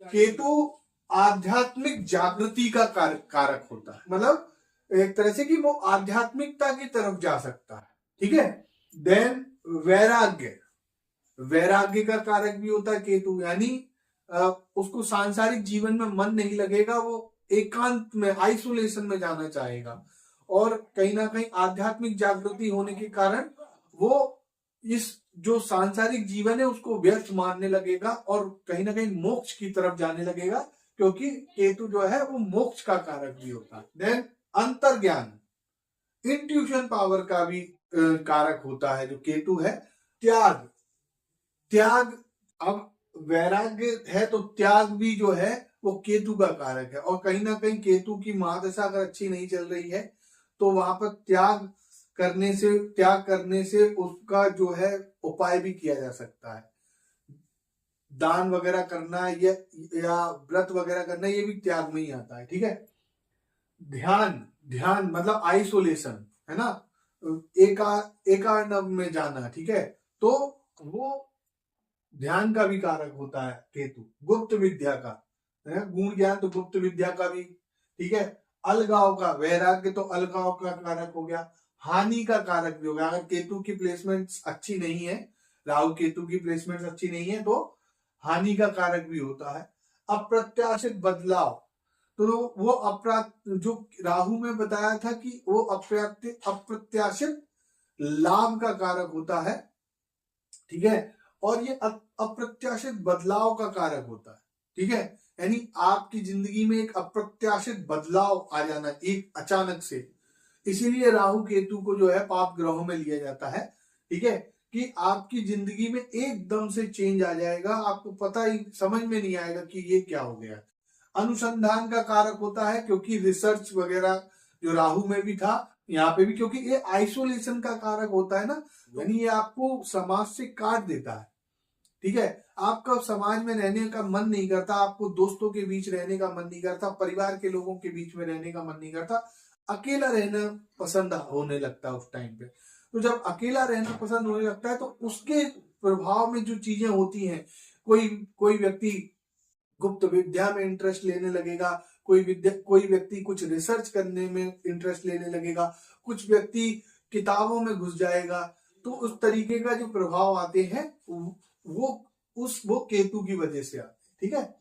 केतु आध्यात्मिक जागृति का कारक होता है, मतलब एक तरह से कि वो आध्यात्मिकता की तरफ जा सकता है। ठीक है। देन वैराग्य, वैराग्य का कारक भी होता है केतु, यानी उसको सांसारिक जीवन में मन नहीं लगेगा, वो एकांत में आइसोलेशन में जाना चाहेगा, और कहीं ना कहीं आध्यात्मिक जागृति होने के कारण वो इस जो सांसारिक जीवन है उसको व्यर्थ मानने लगेगा और कहीं ना कहीं मोक्ष की तरफ जाने लगेगा, क्योंकि केतु जो है वो मोक्ष का कारक भी होता है। देन अंतर्ज्ञान, इंट्यूशन पावर का भी कारक होता है जो केतु है। त्याग, त्याग, अब वैराग्य है तो त्याग भी जो है वो केतु का कारक है, और कहीं ना कहीं केतु की महादशा अगर अच्छी नहीं चल रही है तो वहां पर त्याग करने से उसका जो है उपाय भी किया जा सकता है। दान वगैरह करना या व्रत वगैरह करना, ये भी त्याग में ही आता है। ठीक है। ध्यान, ध्यान मतलब आइसोलेशन है ना, एकांत में जाना। ठीक है। तो वो ध्यान का भी कारक होता है केतु। गुप्त विद्या का है, गुण ज्ञान तो गुप्त विद्या का भी। ठीक है। अलगाव का, वैराग्य तो अलगाव का कारक हो गया। हानि का कारक भी हो गया, अगर केतु की प्लेसमेंट अच्छी नहीं है, राहु केतु की प्लेसमेंट अच्छी नहीं है तो हानि का कारक भी होता है। अप्रत्याशित बदलाव, तो वो जो राहु में बताया था कि वो अप्रत्याशित लाभ का कारक होता है। ठीक है। और ये अप्रत्याशित बदलाव का कारक होता है। ठीक है। यानी आपकी जिंदगी में एक अप्रत्याशित बदलाव आ जाना एक अचानक से, इसीलिए राहु केतु को जो है पाप ग्रहों में लिया जाता है। ठीक है। कि आपकी जिंदगी में एकदम से चेंज आ जाएगा, आपको पता ही समझ में नहीं आएगा कि ये क्या हो गया। अनुसंधान का कारक होता है, क्योंकि रिसर्च वगैरह जो राहु में भी था यहाँ पे भी, क्योंकि ये आइसोलेशन का कारक होता है ना, यानी ये आपको समाज से काट देता है। ठीक है। आपका समाज में रहने का मन नहीं करता, आपको दोस्तों के बीच रहने का मन नहीं करता, परिवार के लोगों के बीच में रहने का मन नहीं करता, अकेला रहना पसंद होने लगता है उस टाइम पे। तो जब अकेला रहना पसंद होने लगता है तो उसके प्रभाव में जो चीजें होती हैं, कोई कोई व्यक्ति गुप्त विद्या में इंटरेस्ट लेने लगेगा, कोई व्यक्ति कुछ रिसर्च करने में इंटरेस्ट लेने लगेगा, कुछ व्यक्ति किताबों में घुस जाएगा। तो उस तरीके का जो प्रभाव आते हैं वो केतु की वजह से आते हैं। ठीक है।